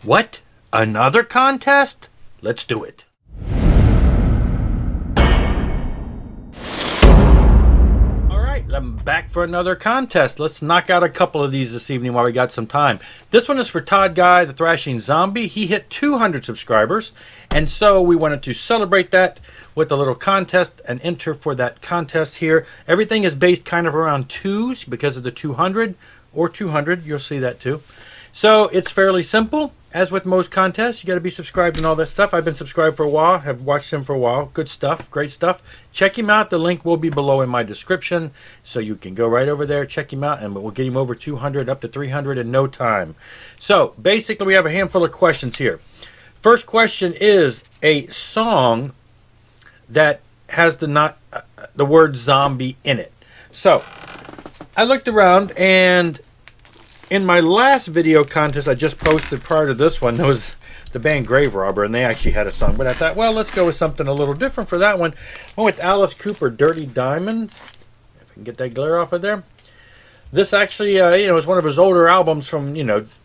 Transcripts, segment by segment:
What? Another contest? Let's do it. All right, I'm back for another contest. Let's knock out a couple of these this evening while we got some time. This one is for Todd Guy, the Thrashing Zombie. He hit 200 subscribers, and so we wanted to celebrate that with a little contest and enter for that contest here. Everything is based kind of around twos because of the 200 or 200. You'll see that too. So it's fairly simple. As with most contests, you got to be subscribed and all that stuff. I've been subscribed for a while, have watched him for a while. Good stuff, great stuff. Check him out. The link will be below in my description, so you can go right over there, check him out, and we'll get him over 200, up to 300 in no time. So basically, we have a handful of questions here. First question is a song that has the word zombie in it. So I looked around, and in my last video contest I just posted prior to this one, there was the band Grave Robber, and they actually had a song. But I thought, well, let's go with something a little different for that one. I went with Alice Cooper, Dirty Diamonds. If I can get that glare off of there. This actually, is one of his older albums from,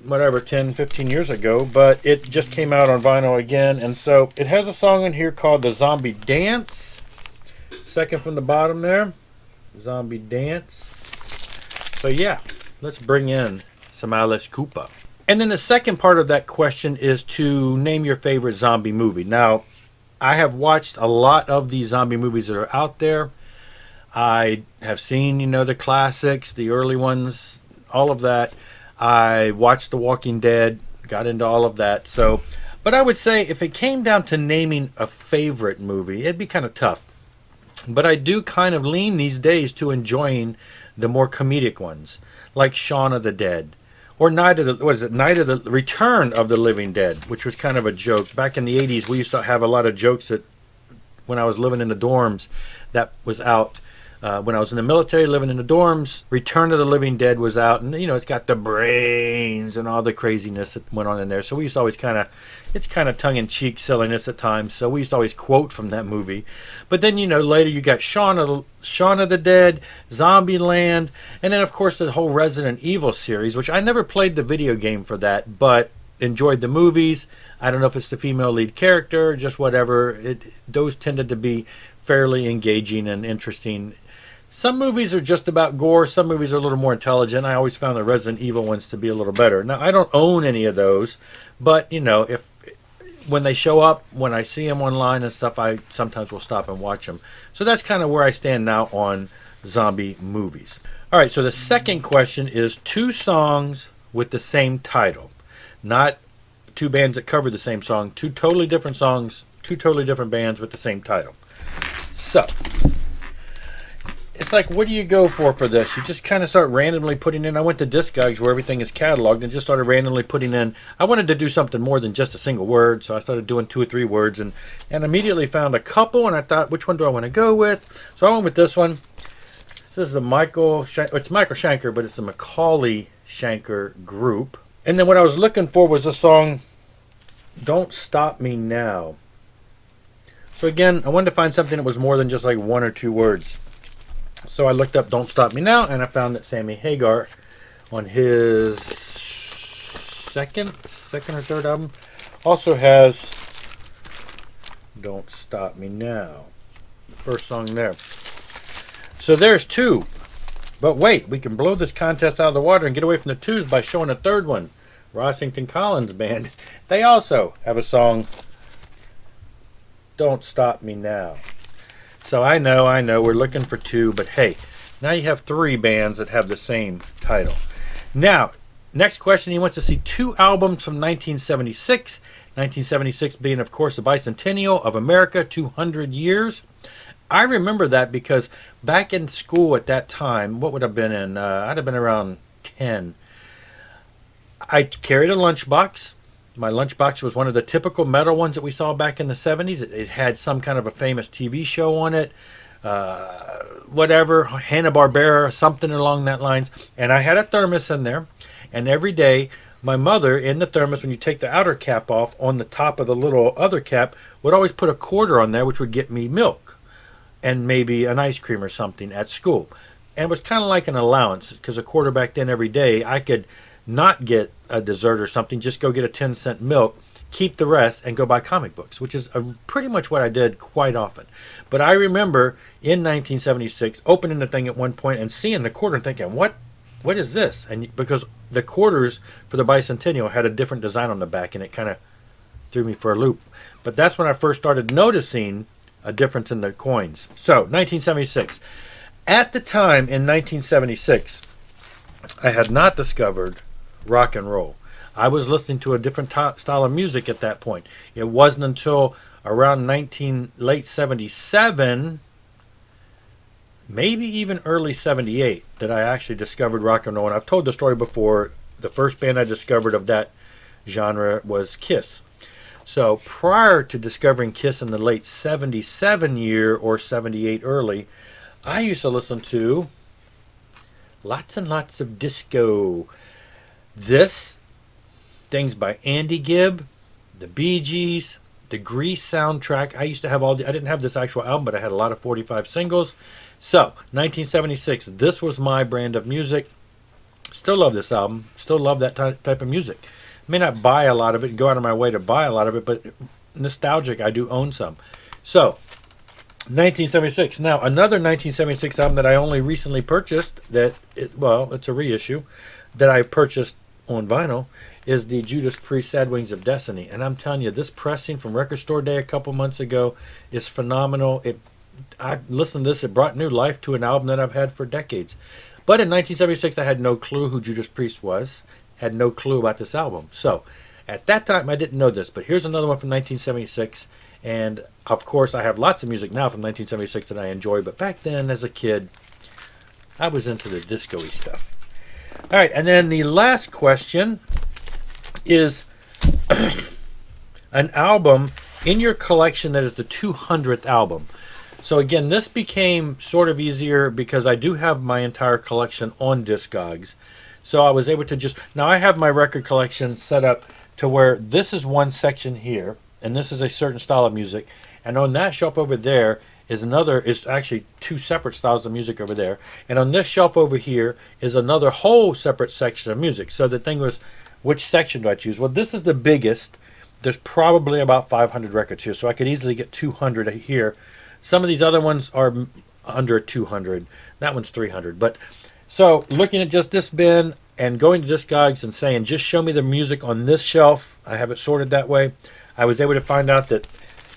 whatever, 10, 15 years ago. But it just came out on vinyl again. And so it has a song in here called The Zombie Dance. Second from the bottom there. Zombie Dance. So yeah, let's bring in some Alice Cooper. And then the second part of that question is to name your favorite zombie movie. Now, I have watched a lot of these zombie movies that are out there. I have seen, the classics, the early ones, all of that. I watched The Walking Dead, got into all of that. So, but I would say if it came down to naming a favorite movie, it'd be kind of tough. But I do kind of lean these days to enjoying the more comedic ones, like Shaun of the Dead, or Night of the Return of the Living Dead, which was kind of a joke. Back in the 80s, we used to have a lot of jokes that when I was living in the dorms, that was out. When I was in the military, living in the dorms, Return of the Living Dead was out, and it's got the brains and all the craziness that went on in there. So we used to always it's kind of tongue-in-cheek silliness at times. So we used to always quote from that movie. But then later you got Shaun of the Dead, Zombieland, and then of course the whole Resident Evil series, which I never played the video game for that, but enjoyed the movies. I don't know if it's the female lead character, just whatever. Those tended to be fairly engaging and interesting. Some movies are just about gore. Some movies are a little more intelligent. I always found the Resident Evil ones to be a little better. Now, I don't own any of those, but, if when they show up, when I see them online and stuff, I sometimes will stop and watch them. So that's kind of where I stand now on zombie movies. All right, so the second question is two songs with the same title. Not two bands that cover the same song. Two totally different songs, two totally different bands with the same title. So it's like, what do you go for this? You just kind of start randomly putting in. I went to Discogs where everything is cataloged and just started randomly putting in. I wanted to do something more than just a single word, so I started doing 2 or 3 words and immediately found a couple, and I thought, which one do I want to go with? So I went with this one. This is it's Michael Schenker, but it's a Macaulay Schenker group. And then what I was looking for was the song Don't Stop Me Now. So again, I wanted to find something that was more than just like 1 or 2 words. So I looked up Don't Stop Me Now, and I found that Sammy Hagar, on his second or third album, also has Don't Stop Me Now. The first song there. So there's 2. But wait, we can blow this contest out of the water and get away from the 2s by showing a third one. Rossington Collins Band. They also have a song, Don't Stop Me Now. So I know, we're looking for 2, but hey, now you have 3 bands that have the same title. Now, next question, he wants to see 2 albums from 1976. 1976 being, of course, the bicentennial of America, 200 years. I remember that because back in school at that time, what would I have been in? I'd have been around 10. I carried a lunchbox. My lunchbox was one of the typical metal ones that we saw back in the 70s. It had some kind of a famous TV show on it, whatever, Hanna-Barbera, something along that lines. And I had a thermos in there. And every day, my mother, in the thermos, when you take the outer cap off, on the top of the little other cap, would always put a quarter on there, which would get me milk and maybe an ice cream or something at school. And it was kind of like an allowance, because a quarter back then every day, I could not get a dessert or something, just go get a 10-cent milk, keep the rest, and go buy comic books, which is pretty much what I did quite often. But I remember in 1976 opening the thing at one point and seeing the quarter and thinking, what is this? And because the quarters for the bicentennial had a different design on the back, and it kind of threw me for a loop. But that's when I first started noticing a difference in the coins. So 1976. At the time in 1976, I had not discovered rock and roll. I was listening to a different style of music at that point. It wasn't until around late 77, maybe even early 78, that I actually discovered rock and roll. And I've told the story before. The first band I discovered of that genre was Kiss. So prior to discovering Kiss in the late 77 year or 78 early, I used to listen to lots and lots of disco. Things by Andy Gibb, the Bee Gees, the Grease soundtrack. I used to have I didn't have this actual album, but I had a lot of 45 singles. So 1976, this was my brand of music. Still love this album. Still love that type of music. May not buy a lot of it and go out of my way to buy a lot of it, but nostalgic, I do own some. So 1976. Now, another 1976 album that I only recently purchased, it's a reissue, that I purchased on vinyl, is the Judas Priest Sad Wings of Destiny. And I'm telling you, this pressing from Record Store Day a couple months ago is phenomenal. I listened to this, it brought new life to an album that I've had for decades. But in 1976, I had no clue who Judas Priest was, had no clue about this album. So at that time, I didn't know this, but here's another one from 1976. And of course, I have lots of music now from 1976 that I enjoy, but back then, as a kid, I was into the disco-y stuff. All right, and then the last question is an album in your collection that is the 200th album. So again, this became sort of easier because I do have my entire collection on Discogs. So I was able to now I have my record collection set up to where this is one section here, and this is a certain style of music, and on that shelf over there is actually two separate styles of music over there, and on this shelf over here is another whole separate section of music. So the thing was, which section do I choose? Well, this is the biggest. There's probably about 500 records here, so I could easily get 200 here. Some of these other ones are under 200. That one's 300. But so looking at just this bin and going to Discogs and saying, just show me the music on this shelf, I have it sorted that way. I was able to find out that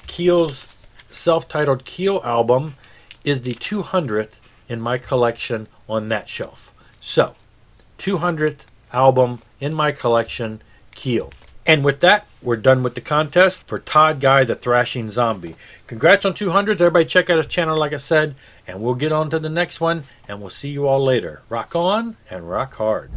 Keel's self-titled Keel album is the 200th in my collection on that shelf. So 200th album in my collection, Keel. And with that, we're done with the contest for Todd Guy, the Thrashing Zombie. Congrats on 200s. Everybody check out his channel, like I said, and we'll get on to the next one, and we'll see you all later. Rock on and rock hard.